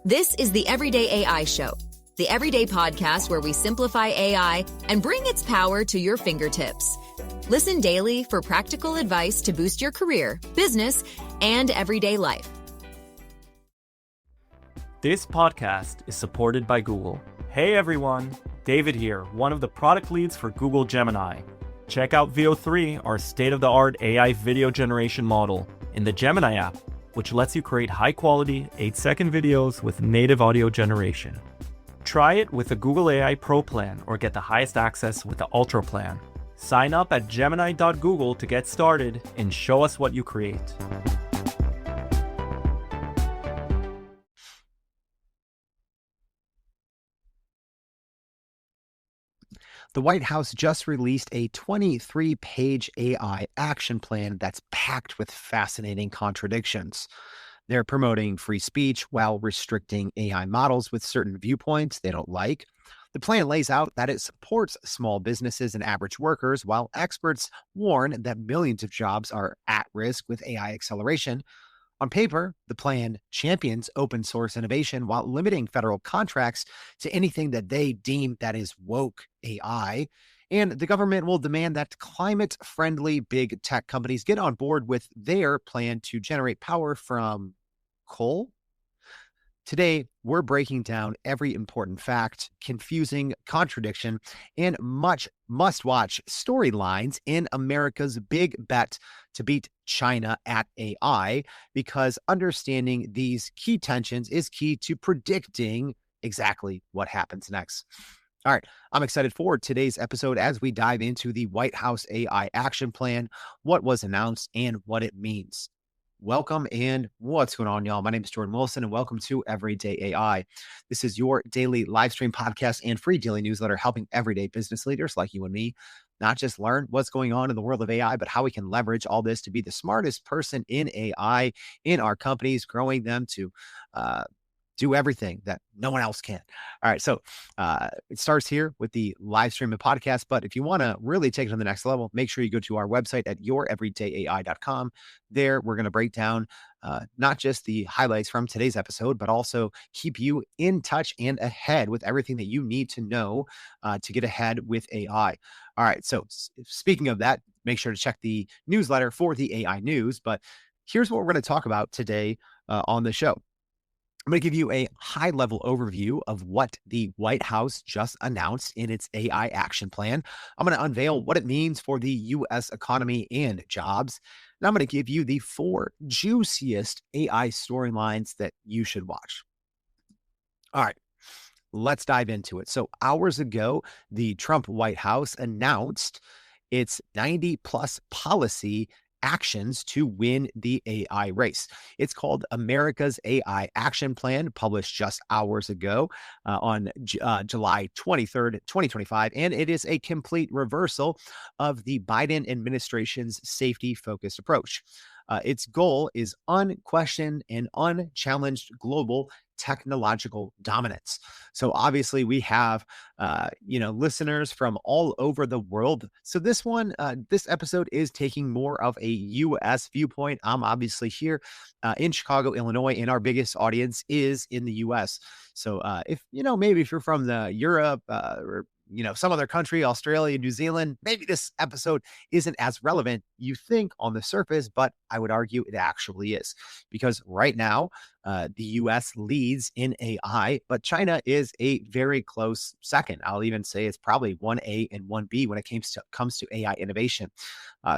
This is the Everyday AI Show, the everyday podcast where we simplify AI and bring its power to your fingertips. Listen daily for practical advice to boost your career, business, and everyday life. This podcast is supported by Google. Hey everyone, David here, one of the product leads for Google Gemini. Check out VO3, our state-of-the-art AI video generation model, in the Gemini app, which lets you create high-quality, 8-second videos with native audio generation. Try it with the Google AI Pro plan or get the highest access with the Ultra plan. Sign up at gemini.google to get started and show us what you create. The White House just released a 23-page AI action plan that's packed with fascinating contradictions. They're promoting free speech while restricting AI models with certain viewpoints they don't like. The plan lays out that it supports small businesses and average workers, while experts warn that millions of jobs are at risk with AI acceleration. On paper, the plan champions open source innovation while limiting federal contracts to anything that they deem that is woke AI. And the government will demand that climate-friendly big tech companies get on board with their plan to generate power from coal. Today, we're breaking down every important fact, confusing contradiction, and much must-watch storylines in America's big bet to beat China at AI, because understanding these key tensions is key to predicting exactly what happens next. All right, I'm excited for today's episode as we dive into the White House AI action plan, what was announced, and what it means. Welcome and what's going on, y'all? My name is Jordan Wilson and welcome to Everyday AI. This is your daily live stream podcast and free daily newsletter helping everyday business leaders like you and me not just learn what's going on in the world of AI, but how we can leverage all this to be the smartest person in AI in our companies, growing them to do everything that no one else can. All right. So it starts here with the live stream and podcast. But if you want to really take it to the next level, make sure you go to our website at youreverydayai.com. There, we're going to break down not just the highlights from today's episode, but also keep you in touch and ahead with everything that you need to know to get ahead with AI. All right. So speaking of that, make sure to check the newsletter for the AI news. But here's what we're going to talk about today on the show. I'm going to give you a high-level overview of what the White House just announced in its AI action plan. I'm going to unveil what it means for the U.S. economy and jobs. And I'm going to give you the 4 juiciest AI storylines that you should watch. All right, let's dive into it. So hours ago, the Trump White House announced its 90-plus policy actions to win the AI race. It's called America's AI Action Plan, published just hours ago on July 23rd, 2025. And it is a complete reversal of the Biden administration's safety-focused approach. Its goal is unquestioned and unchallenged global technological dominance. So obviously we have, listeners from all over the world. So this episode is taking more of a U.S. viewpoint. I'm obviously here in Chicago, Illinois, and our biggest audience is in the U.S. So maybe if you're from the Europe or some other country, Australia, New Zealand, maybe this episode isn't as relevant you think on the surface, but I would argue it actually is, because right now the U.S. leads in AI, but China is a very close second. I'll even say it's probably 1A and 1B when it comes to AI innovation.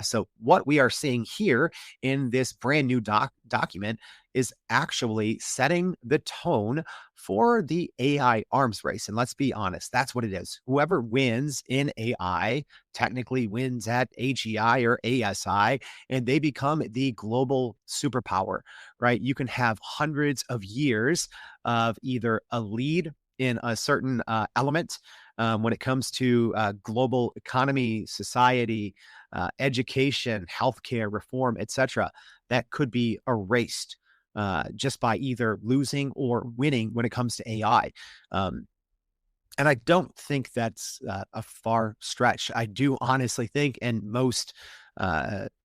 So what we are seeing here in this brand new document is actually setting the tone for the AI arms race. And let's be honest, that's what it is. Whoever wins in AI technically wins at AGI or ASI, and they become the global superpower, right? You can have hundreds of years of either a lead in a certain element when it comes to global economy, society, education, healthcare reform, etc., that could be erased just by either losing or winning when it comes to AI. And I don't think that's a far stretch. I do honestly think, and most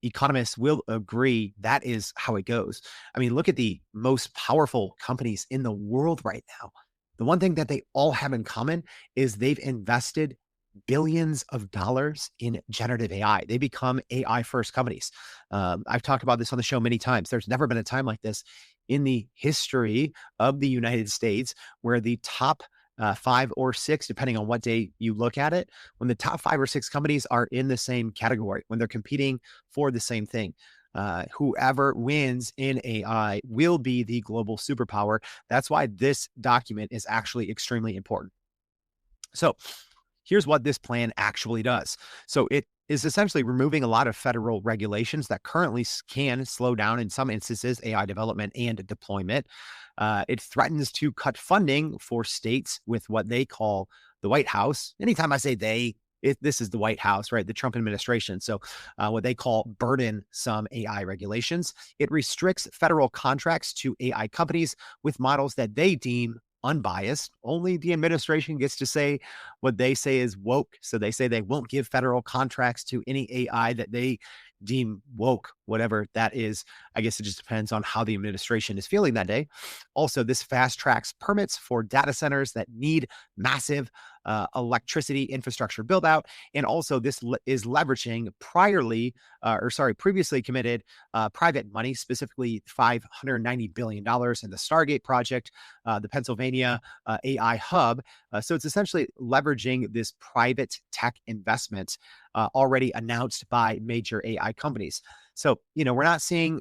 economists will agree that is how it goes. I mean, look at the most powerful companies in the world right now. The one thing that they all have in common is they've invested billions of dollars in generative AI. They become AI first companies. I've talked about this on the show many times. There's never been a time like this in the history of the United States where the top 5 or 6, depending on what day you look at it, when the top 5 or 6 companies are in the same category, when they're competing for the same thing. Whoever wins in AI will be the global superpower. That's why this document is actually extremely important. So here's what this plan actually does. So it is essentially removing a lot of federal regulations that currently can slow down, in some instances, AI development and deployment. It threatens to cut funding for states with what they call the White House. Anytime I say they, this is the White House, right? The Trump administration. So what they call burdensome AI regulations. It restricts federal contracts to AI companies with models that they deem unbiased. Only the administration gets to say what they say is woke. So they say they won't give federal contracts to any AI that they deem woke, whatever that is. I guess it just depends on how the administration is feeling that day. Also, this fast tracks permits for data centers that need massive electricity infrastructure build out. And also this is leveraging previously committed private money, specifically $590 billion in the Stargate project, the Pennsylvania AI hub. So it's essentially leveraging this private tech investment already announced by major AI companies. So, we're not seeing,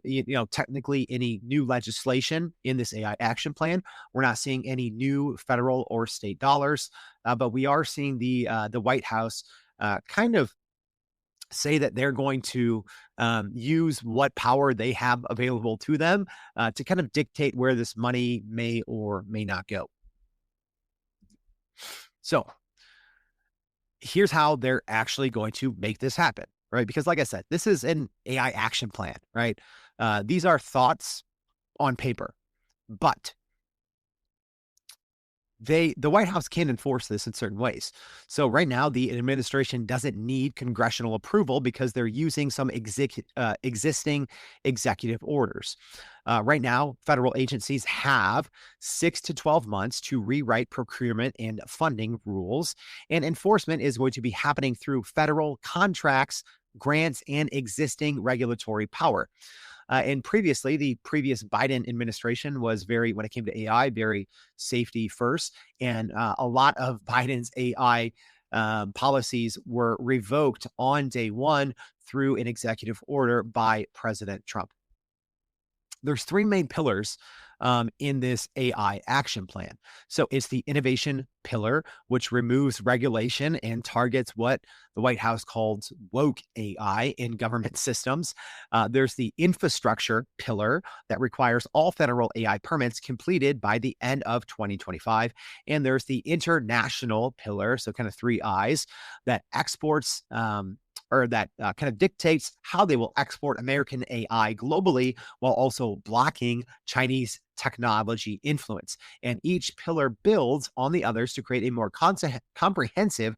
technically any new legislation in this AI action plan. We're not seeing any new federal or state dollars, but we are seeing the White House kind of say that they're going to use what power they have available to them to kind of dictate where this money may or may not go. So here's how they're actually going to make this happen, right? Because like I said, this is an AI action plan, right? These are thoughts on paper, but the White House can enforce this in certain ways. So right now, the administration doesn't need congressional approval because they're using some existing executive orders. Right now, federal agencies have 6 to 12 months to rewrite procurement and funding rules, and enforcement is going to be happening through federal contracts, grants, and existing regulatory power. And previously, the previous Biden administration was when it came to AI, very safety first. And a lot of Biden's AI policies were revoked on day one through an executive order by President Trump. There's 3 main pillars in this AI action plan. So it's the innovation pillar, which removes regulation and targets what the White House calls woke AI in government systems. There's the infrastructure pillar that requires all federal AI permits completed by the end of 2025. And there's the international pillar, so kind of 3 I's, that exports kind of dictates how they will export American AI globally while also blocking Chinese technology influence. And each pillar builds on the others to create a more comprehensive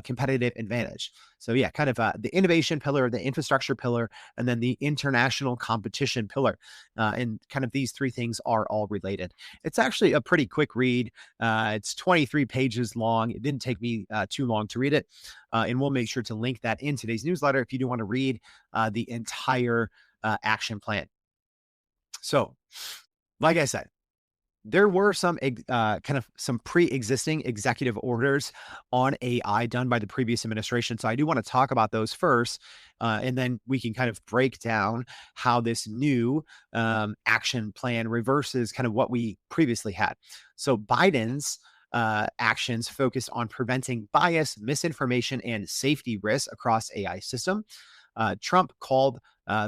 competitive advantage. So yeah, kind of the innovation pillar, the infrastructure pillar, and then the international competition pillar. And kind of these 3 things are all related. It's actually a pretty quick read. It's 23 pages long. It didn't take me too long to read it. And we'll make sure to link that in today's newsletter if you do want to read the entire action plan. So, like I said, there were some some pre-existing executive orders on AI done by the previous administration. So I do want to talk about those first, and then we can kind of break down how this new action plan reverses kind of what we previously had. So Biden's actions focused on preventing bias, misinformation, and safety risks across AI system. Trump called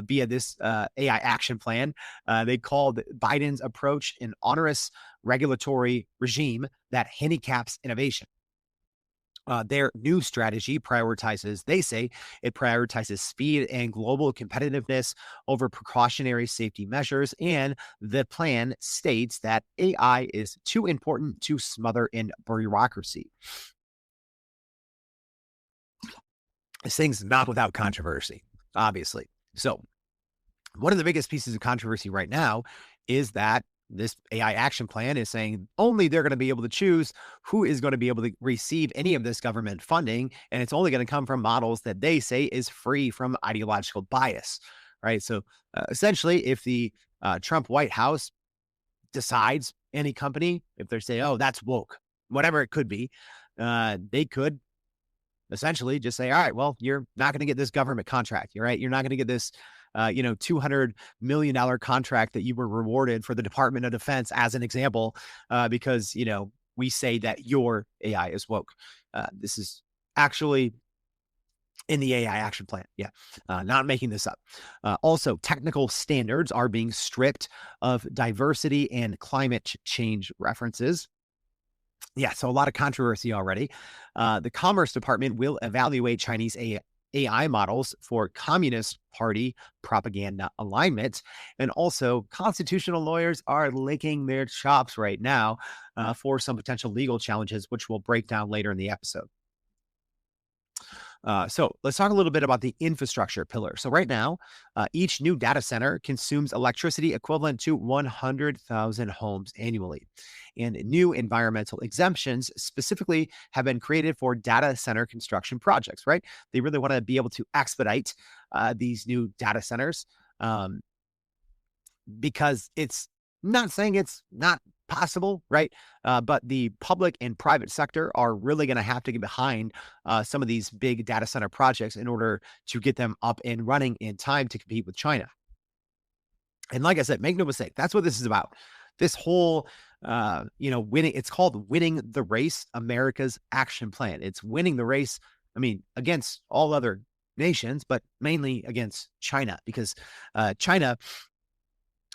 via this AI action plan, they called Biden's approach an onerous regulatory regime that handicaps innovation. Their new strategy they say it prioritizes speed and global competitiveness over precautionary safety measures. And the plan states that AI is too important to smother in bureaucracy. This thing's not without controversy. obviously. So one of the biggest pieces of controversy right now is that this AI action plan is saying only they're going to be able to choose who is going to be able to receive any of this government funding. And it's only going to come from models that they say is free from ideological bias, right? So essentially, if the Trump White House decides any company, if they say, oh, that's woke, whatever it could be, they could essentially just say, all right, well, you're not going to get this government contract. You're right. You're not going to get this, $200 million contract that you were rewarded for the Department of Defense as an example, because, we say that your AI is woke. This is actually in the AI action plan. Yeah. Not making this up. Also, technical standards are being stripped of diversity and climate change references. Yeah, so a lot of controversy already. The Commerce Department will evaluate Chinese AI models for Communist Party propaganda alignment. And also, constitutional lawyers are licking their chops right now for some potential legal challenges, which we'll break down later in the episode. So let's talk a little bit about the infrastructure pillar. So right now, each new data center consumes electricity equivalent to 100,000 homes annually. And new environmental exemptions specifically have been created for data center construction projects, right? They really want to be able to expedite these new data centers because it's not saying it's not possible, right? But the public and private sector are really going to have to get behind some of these big data center projects in order to get them up and running in time to compete with China. And like I said, make no mistake, that's what this is about. This whole, winning, it's called Winning the Race, America's Action Plan. It's winning the race, against all other nations, but mainly against China, because China,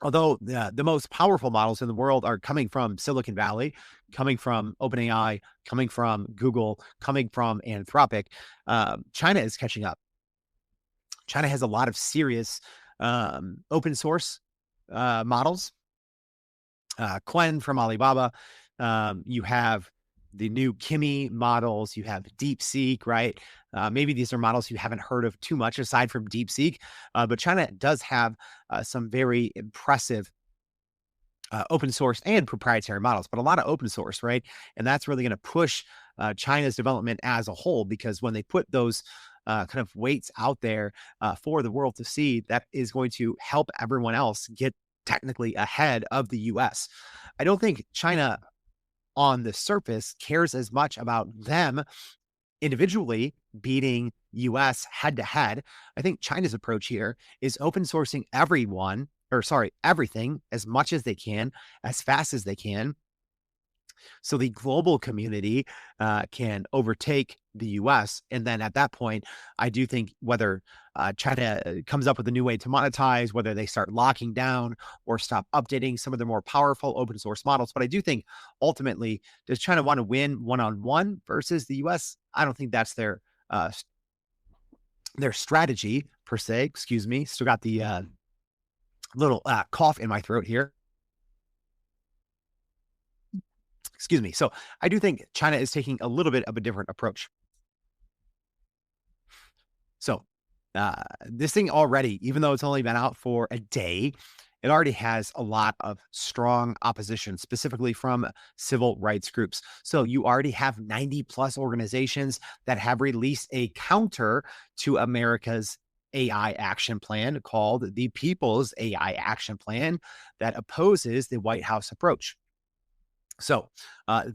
although the most powerful models in the world are coming from Silicon Valley, coming from OpenAI, coming from Google, coming from Anthropic, China is catching up. China has a lot of serious open source models. Quen from Alibaba. You have the new Kimi models. You have DeepSeek, right? Maybe these are models you haven't heard of too much aside from DeepSeek, but China does have some very impressive open source and proprietary models, but a lot of open source, right? And that's really going to push China's development as a whole, because when they put those kind of weights out there for the world to see, that is going to help everyone else get technically ahead of the US. I don't think China on the surface cares as much about them individually beating US head to head. I think China's approach here is open sourcing everything as much as they can, as fast as they can, so the global community can overtake the US. And then at that point, I do think whether China comes up with a new way to monetize, whether they start locking down or stop updating some of the more powerful open source models. But I do think ultimately, does China want to win one-on-one versus the US? I don't think that's their strategy per se. Excuse me. Still got the little cough in my throat here. Excuse me. So I do think China is taking a little bit of a different approach. So this thing already, even though it's only been out for a day, it already has a lot of strong opposition, specifically from civil rights groups. So you already have 90 plus organizations that have released a counter to America's AI action plan called the People's AI Action Plan that opposes the White House approach. So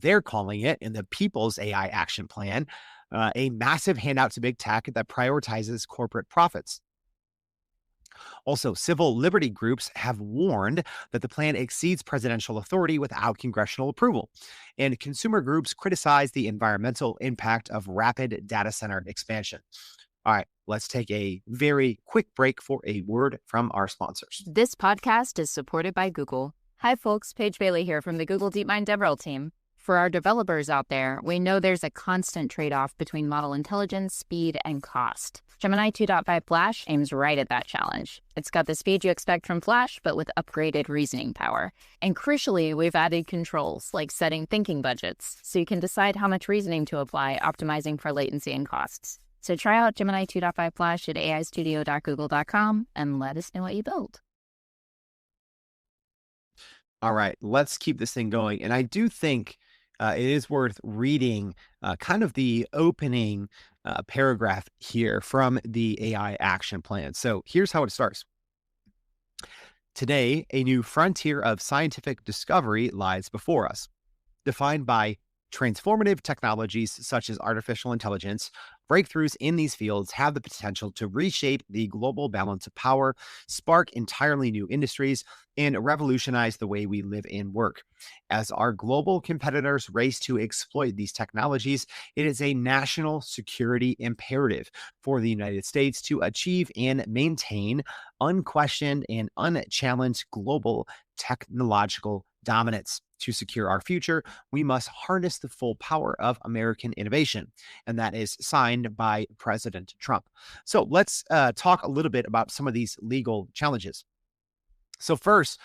they're calling it, in the People's AI Action Plan, a massive handout to big tech that prioritizes corporate profits. Also, civil liberty groups have warned that the plan exceeds presidential authority without congressional approval. And consumer groups criticize the environmental impact of rapid data center expansion. All right, let's take a very quick break for a word from our sponsors. This podcast is supported by Google. Hi folks, Paige Bailey here from the Google DeepMind DevRel team. For our developers out there, we know there's a constant trade-off between model intelligence, speed, and cost. Gemini 2.5 Flash aims right at that challenge. It's got the speed you expect from Flash, but with upgraded reasoning power. And crucially, we've added controls like setting thinking budgets, so you can decide how much reasoning to apply, optimizing for latency and costs. So try out Gemini 2.5 Flash at aistudio.google.com and let us know what you build. All right, let's keep this thing going. And I do think it is worth reading kind of the opening paragraph here from the AI action plan. So here's how it starts. Today, a new frontier of scientific discovery lies before us, defined by transformative technologies such as artificial intelligence. Breakthroughs in these fields have the potential to reshape the global balance of power, spark entirely new industries, and revolutionize the way we live and work. As our global competitors race to exploit these technologies, it is a national security imperative for the United States to achieve and maintain unquestioned and unchallenged global technological dominance. To secure our future, we must harness the full power of American innovation. And that is signed by President Trump. So let's talk a little bit about some of these legal challenges. So First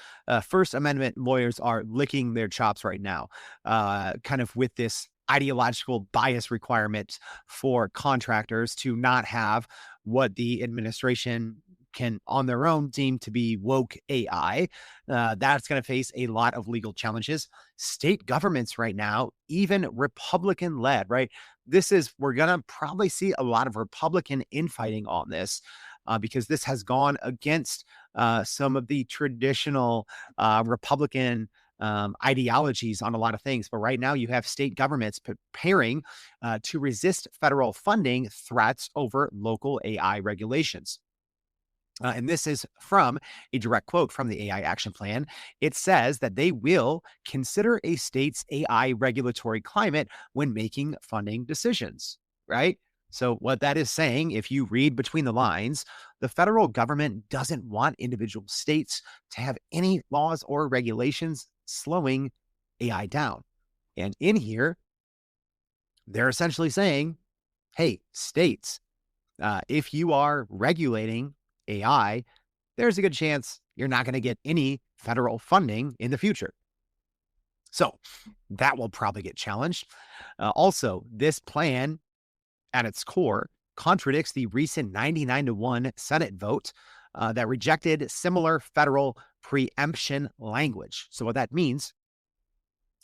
Amendment lawyers are licking their chops right now, kind of with this ideological bias requirement for contractors to not have what the administration can on their own deem to be woke AI. That's going to face a lot of legal challenges. State governments right now, even Republican led, right? We're going to probably see a lot of Republican infighting on this because this has gone against some of the traditional Republican ideologies on a lot of things. But right now you have state governments preparing to resist federal funding threats over local AI regulations. And this is from a direct quote from the AI action plan. It says that they will consider a state's AI regulatory climate when making funding decisions, right? So what that is saying, if you read between the lines, the federal government doesn't want individual states to have any laws or regulations slowing AI down. And in here, they're essentially saying, hey, states, if you are regulating AI, there's a good chance you're not going to get any federal funding in the future. So that will probably get challenged. Also, this plan at its core contradicts the recent 99-1 Senate vote that rejected similar federal preemption language. So what that means,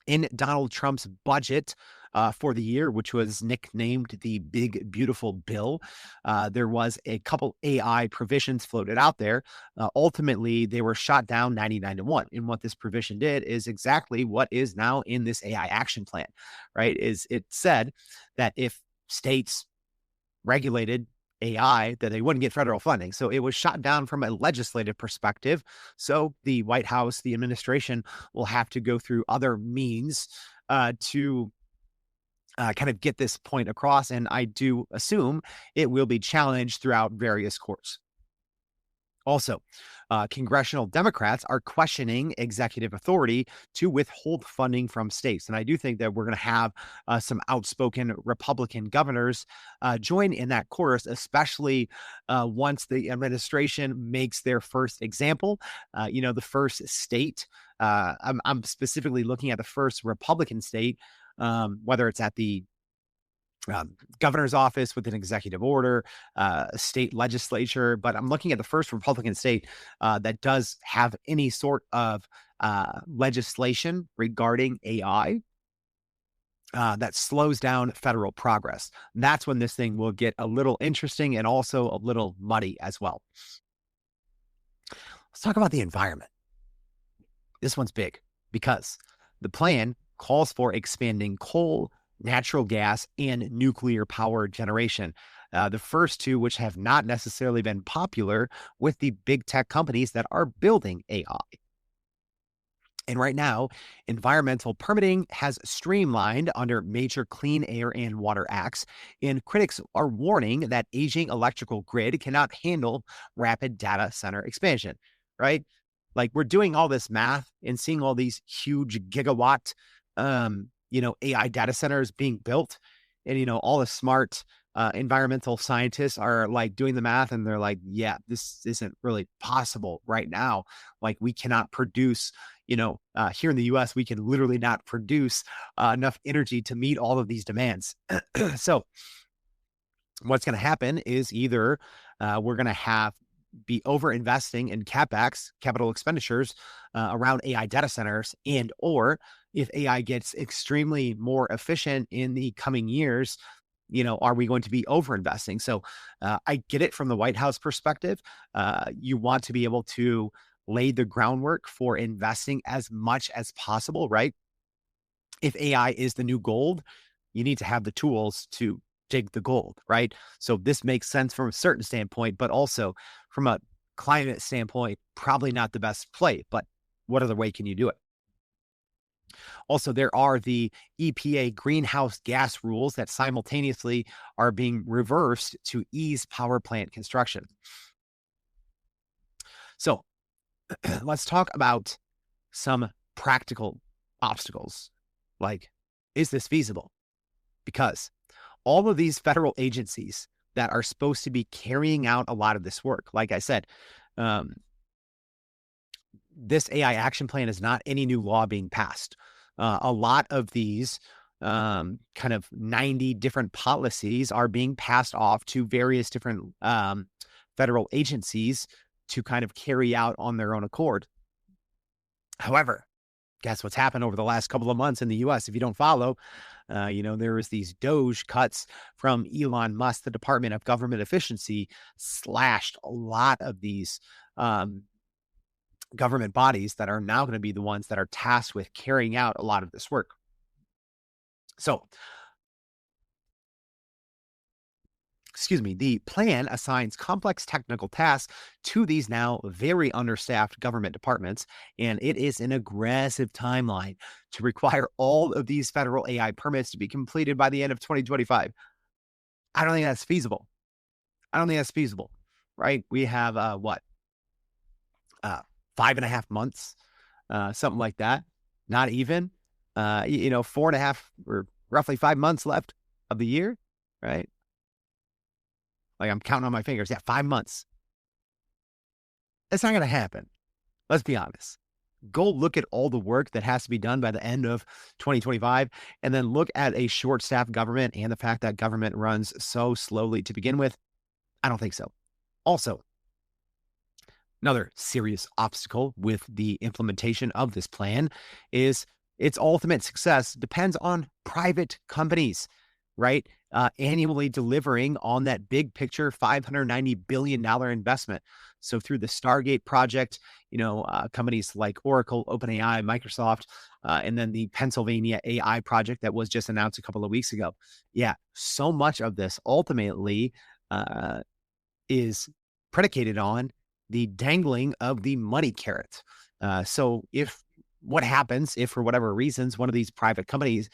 in Donald Trump's budget for the year, which was nicknamed the Big Beautiful Bill, there was a couple AI provisions floated out there. Ultimately, they were shot down 99-1. And what this provision did is exactly what is now in this AI action plan, right? Is it said that if states regulated AI, that they wouldn't get federal funding. So it was shot down from a legislative perspective. So the White House, the administration will have to go through other means to kind of get this point across. And I do assume it will be challenged throughout various courts. Also, congressional Democrats are questioning executive authority to withhold funding from states. And I do think that we're going to have some outspoken Republican governors join in that chorus, especially once the administration makes their first example. The first state, I'm specifically looking at the first Republican state, whether it's at the governor's office with an executive order, state legislature, but I'm looking at the first Republican state that does have any sort of legislation regarding AI that slows down federal progress. That's when this thing will get a little interesting and also a little muddy as well. Let's talk about the environment. This one's big because the plan calls for expanding coal, natural gas, and nuclear power generation. The first two, which have not necessarily been popular with the big tech companies that are building AI. And right now, environmental permitting has streamlined under major Clean Air and Water Acts, and critics are warning that aging electrical grid cannot handle rapid data center expansion, right? Like we're doing all this math and seeing all these huge gigawatt AI data centers being built, and, all the smart environmental scientists are like doing the math and they're like, yeah, this isn't really possible right now. Like we cannot produce, here in the US, we can literally not produce enough energy to meet all of these demands. So what's going to happen is either we're going to be over investing in CapEx, capital expenditures, around AI data centers, and or if AI gets extremely more efficient in the coming years, are we going to be over investing? So I get it from the White House perspective. You want to be able to lay the groundwork for investing as much as possible, right? If AI is the new gold, you need to have the tools to dig the gold, right? So this makes sense from a certain standpoint, but also from a climate standpoint, probably not the best play, but what other way can you do it? Also, there are the EPA greenhouse gas rules that simultaneously are being reversed to ease power plant construction. So let's talk about some practical obstacles. Like, is this feasible? Because all of these federal agencies that are supposed to be carrying out a lot of this work, like I said, this AI action plan is not any new law being passed. A lot of these kind of 90 different policies are being passed off to various different federal agencies to kind of carry out on their own accord. However, guess what's happened over the last couple of months in the US? If you don't follow, there was these Doge cuts from Elon Musk. The Department of Government Efficiency slashed a lot of these government bodies that are now going to be the ones that are tasked with carrying out a lot of this work. So, the plan assigns complex technical tasks to these now very understaffed government departments, and it is an aggressive timeline to require all of these federal AI permits to be completed by the end of 2025. I don't think that's feasible. Right? We have 5.5 months, something like that. Not even, 4.5 or roughly 5 months left of the year, right? Like I'm counting on my fingers. Yeah, 5 months. That's not going to happen. Let's be honest. Go look at all the work that has to be done by the end of 2025, and then look at a short-staffed government and the fact that government runs so slowly to begin with. I don't think so. Also, another serious obstacle with the implementation of this plan is its ultimate success depends on private companies, right? Annually delivering on that big picture $590 billion investment. So through the Stargate project, companies like Oracle, OpenAI, Microsoft, and then the Pennsylvania AI project that was just announced a couple of weeks ago. Yeah, so much of this ultimately is predicated on the dangling of the money carrot. So what happens if for whatever reasons, one of these private companies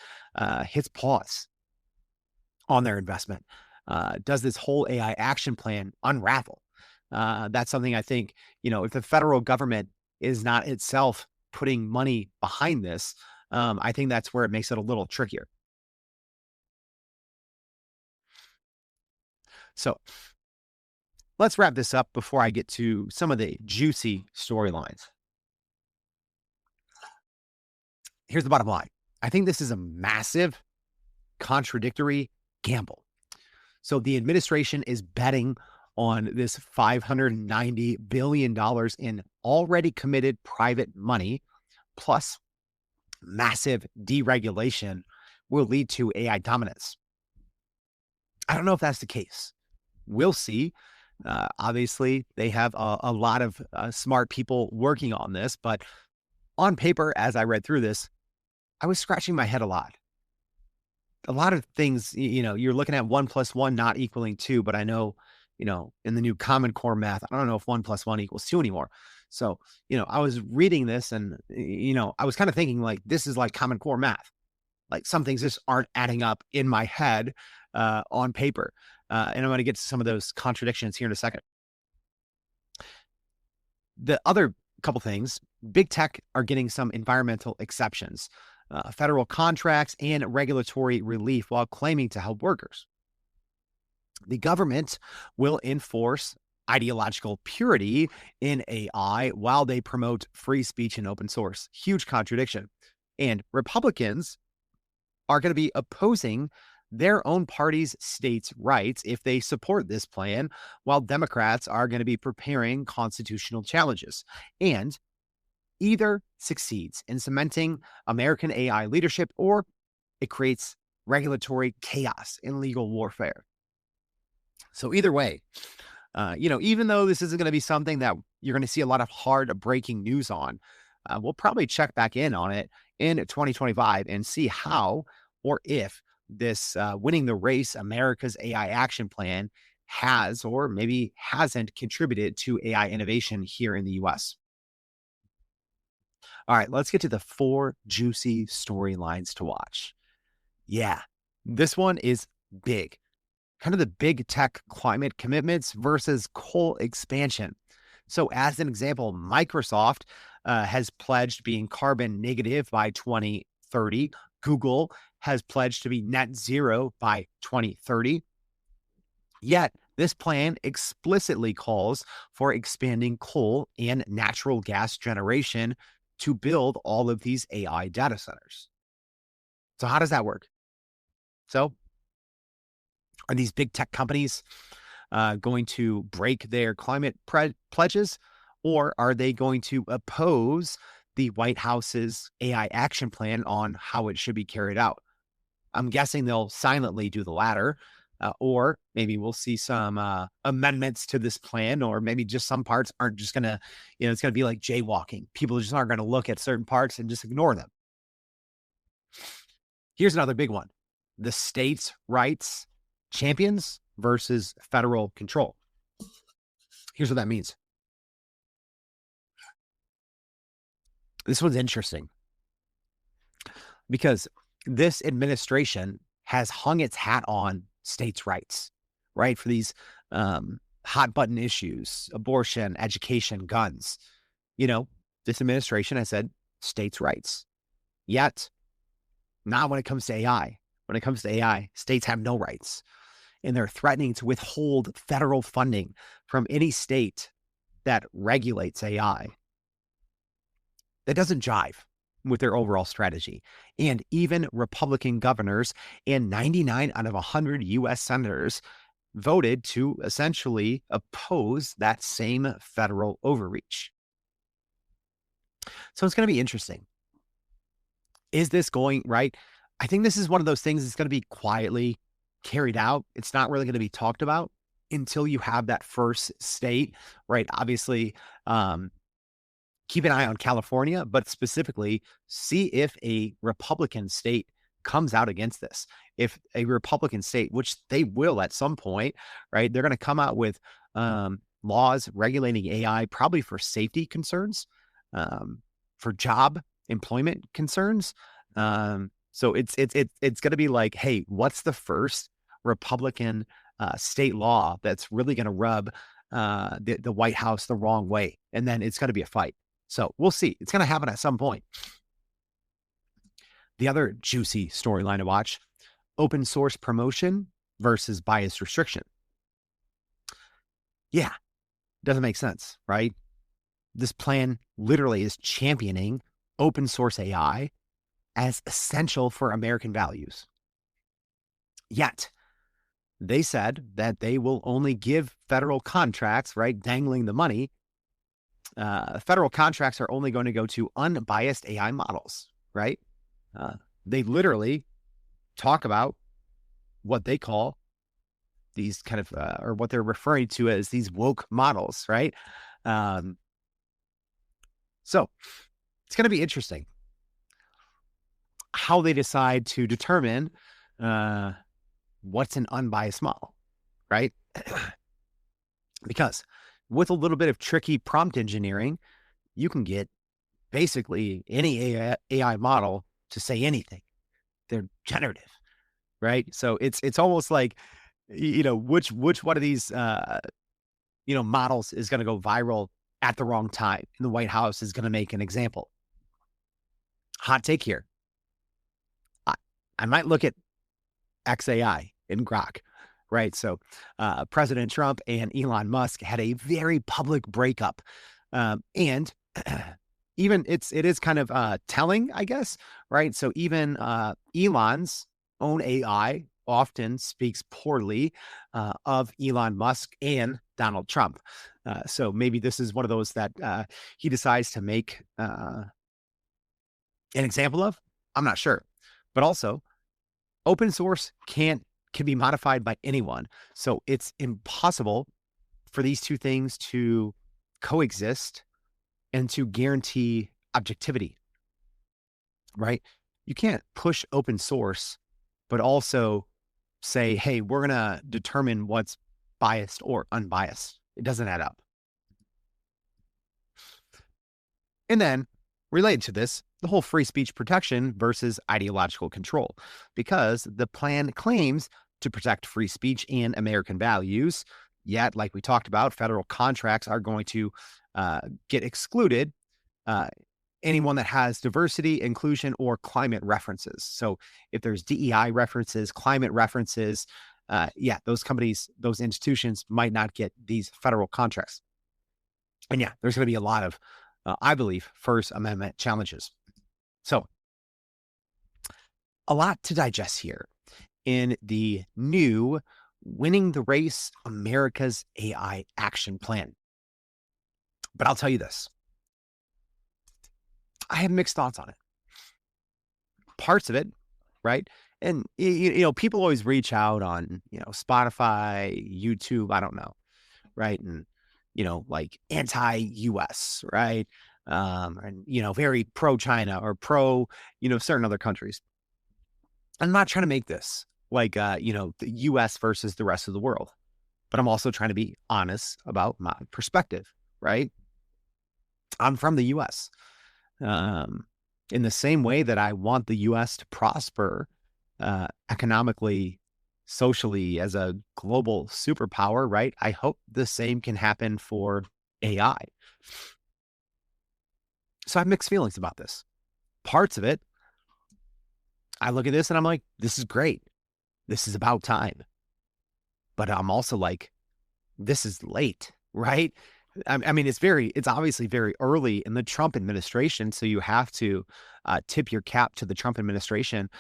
hits pause on their investment? Does this whole AI action plan unravel? That's something I think, if the federal government is not itself putting money behind this, I think that's where it makes it a little trickier. So let's wrap this up before I get to some of the juicy storylines. Here's the bottom line. I think this is a massive, contradictory gamble. So the administration is betting on this $590 billion in already committed private money, plus massive deregulation will lead to AI dominance. I don't know if that's the case. We'll see. Obviously, they have a lot of smart people working on this, but on paper, as I read through this, I was scratching my head a lot. A lot of things, you're looking at 1 + 1 not equaling 2, but I know, in the new Common Core math, I don't know if 1 + 1 = 2 anymore. So, I was reading this and, I was kind of thinking like, this is like Common Core math. Like some things just aren't adding up in my head on paper. And I'm going to get to some of those contradictions here in a second. The other couple things, big tech are getting some environmental exceptions, federal contracts, and regulatory relief while claiming to help workers. The government will enforce ideological purity in AI while they promote free speech and open source. Huge contradiction. And Republicans are going to be opposing their own party's states' rights if they support this plan, while Democrats are going to be preparing constitutional challenges. And either succeeds in cementing American AI leadership or it creates regulatory chaos and legal warfare. So either way, even though this isn't going to be something that you're going to see a lot of hard breaking news on, we'll probably check back in on it in 2025 and see how or if this winning the race, America's AI action plan has or maybe hasn't contributed to AI innovation here in the US. All right, let's get to the 4 juicy storylines to watch. Yeah, this one is big. Kind of the big tech climate commitments versus coal expansion. So, as an example, Microsoft has pledged being carbon negative by 2030. Google has pledged to be net zero by 2030. Yet, this plan explicitly calls for expanding coal and natural gas generation to build all of these AI data centers. So, how does that work? So, are these big tech companies going to break their climate pledges, or are they going to oppose the White House's AI action plan on how it should be carried out? I'm guessing they'll silently do the latter, or maybe we'll see some amendments to this plan, or maybe just some parts aren't just going to, it's going to be like jaywalking. People just aren't going to look at certain parts and just ignore them. Here's another big one: the states' rights champions versus federal control. Here's what that means. This one's interesting because this administration has hung its hat on states' rights, right? For these hot button issues, abortion, education, guns. This administration has said states' rights. Yet, not when it comes to AI. When it comes to AI, states have no rights. And they're threatening to withhold federal funding from any state that regulates AI. That doesn't jive with their overall strategy. And even Republican governors and 99 out of 100 U.S. senators voted to essentially oppose that same federal overreach. So it's going to be interesting. Is this going right? I think this is one of those things that's going to be quietly carried out. It's not really going to be talked about until you have that first state, right? Obviously, keep an eye on California, but specifically see if a Republican state comes out against this. If a Republican state, which they will at some point, right? They're going to come out with laws regulating AI, probably for safety concerns, for job employment concerns. So it's going to be like, hey, what's the first Republican state law that's really going to rub the White House the wrong way? And then it's going to be a fight. So we'll see. It's going to happen at some point. The other juicy storyline to watch: open source promotion versus bias restriction. Yeah, doesn't make sense, right? This plan literally is championing open source AI as essential for American values. Yet, they said that they will only give federal contracts, right, dangling the money. Federal contracts are only going to go to unbiased AI models, right? They literally talk about what they call these kind of, or what they're referring to as these woke models, right? So it's going to be interesting how they decide to determine what's an unbiased model, right? Because with a little bit of tricky prompt engineering, you can get basically any AI model to say anything. They're generative, right? So it's almost like, which one of these models is going to go viral at the wrong time, and the White House is going to make an example. Hot take here: I might look at XAI in Grok, right? So President Trump and Elon Musk had a very public breakup. And even it is kind of telling, I guess, right? So even Elon's own AI often speaks poorly of Elon Musk and Donald Trump. So maybe this is one of those that he decides to make an example of. I'm not sure. But also, open source can be modified by anyone. So it's impossible for these two things to coexist and to guarantee objectivity, right? You can't push open source, but also say, hey, we're going to determine what's biased or unbiased. It doesn't add up. And then related to this, the whole free speech protection versus ideological control, because the plan claims to protect free speech and American values. Yet, like we talked about, federal contracts are going to get excluded. Anyone that has diversity, inclusion, or climate references. So if there's DEI references, climate references, those companies, those institutions might not get these federal contracts. And yeah, there's going to be a lot of, I believe, First Amendment challenges. So a lot to digest here in the new Winning the Race, America's AI Action Plan. But I'll tell you this. I have mixed thoughts on it. Parts of it, right? And, people always reach out on, Spotify, YouTube, I don't know, right? And, like anti-US, right? And, very pro-China or pro, certain other countries. I'm not trying to make this like, the US versus the rest of the world, but I'm also trying to be honest about my perspective, right? I'm from the US. In the same way that I want the U.S. to prosper economically, socially, as a global superpower, right? I hope the same can happen for AI. So I have mixed feelings about this. Parts of it, I look at this and I'm like, this is great. This is about time. But I'm also like, this is late, right? I mean, it's obviously very early in the Trump administration. So you have to tip your cap to the Trump administration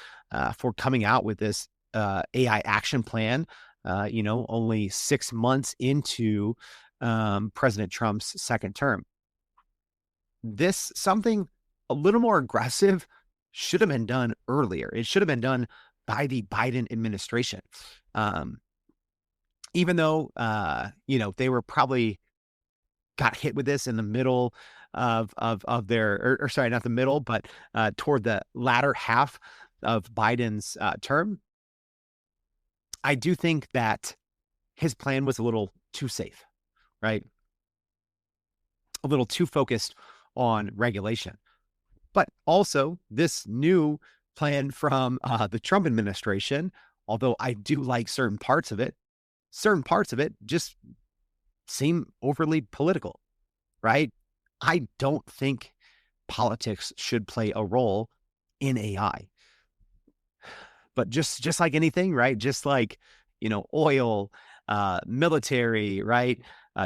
for coming out with this AI action plan, only 6 months into President Trump's second term. Something a little more aggressive should have been done earlier. It should have been done by the Biden administration. Even though, they were probably got hit with this in the middle of their, or sorry, not the middle, but toward the latter half of Biden's term. I do think that his plan was a little too safe, right? A little too focused on regulation. But also this new plan from the Trump administration, although I do like certain parts of it just seem overly political, right? I don't think politics should play a role in AI. But just like anything, right? Just like, oil, military, right?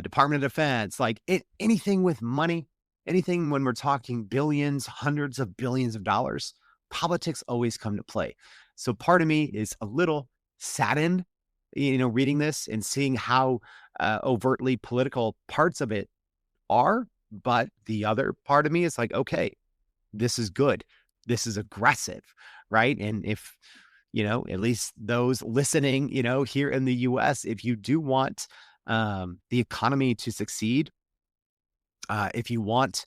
Department of Defense, like anything with money, anything when we're talking billions, hundreds of billions of dollars, politics always come to play. So part of me is a little saddened, reading this and seeing how overtly political parts of it are. But the other part of me is like, okay, this is good. This is aggressive, right? And if, at least those listening, here in the US, if you do want the economy to succeed, if you want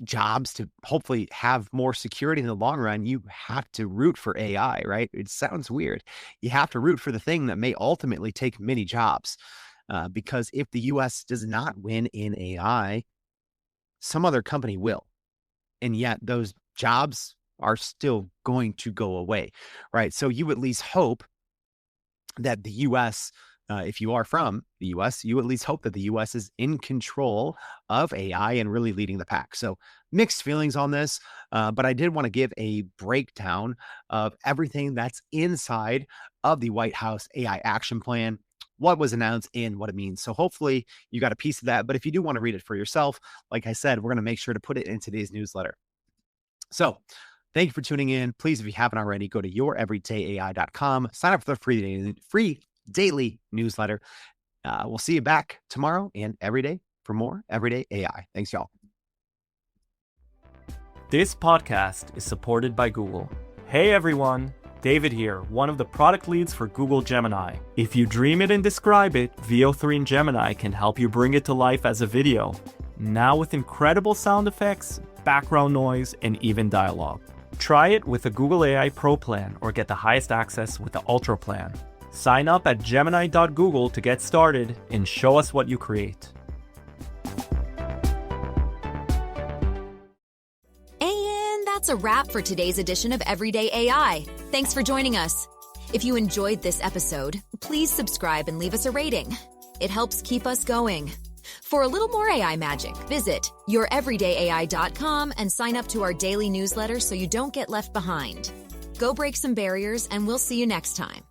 jobs to hopefully have more security in the long run, you have to root for AI, right? It sounds weird. You have to root for the thing that may ultimately take many jobs. Because if the US does not win in AI, some other company will. And yet those jobs are still going to go away, right? So you at least hope that the US, if you are from the US, you at least hope that the US is in control of AI and really leading the pack. So mixed feelings on this, but I did want to give a breakdown of everything that's inside of the White House AI action plan, what was announced and what it means. So hopefully you got a piece of that. But if you do want to read it for yourself, like I said, we're going to make sure to put it in today's newsletter. So Thank you for tuning in. Please, if you haven't already, go to youreverydayai.com, sign up for the free daily newsletter. We'll see you back tomorrow and every day for more Everyday AI. Thanks, y'all. This podcast is supported by Google. Hey everyone, David here, one of the product leads for Google Gemini. If you dream it and describe it, VO3 in Gemini can help you bring it to life as a video. Now with incredible sound effects, background noise, and even dialogue. Try it with the Google AI Pro plan or get the highest access with the Ultra plan. Sign up at gemini.google to get started and show us what you create. And that's a wrap for today's edition of Everyday AI. Thanks for joining us. If you enjoyed this episode, please subscribe and leave us a rating. It helps keep us going. For a little more AI magic, visit youreverydayai.com and sign up to our daily newsletter so you don't get left behind. Go break some barriers, and we'll see you next time.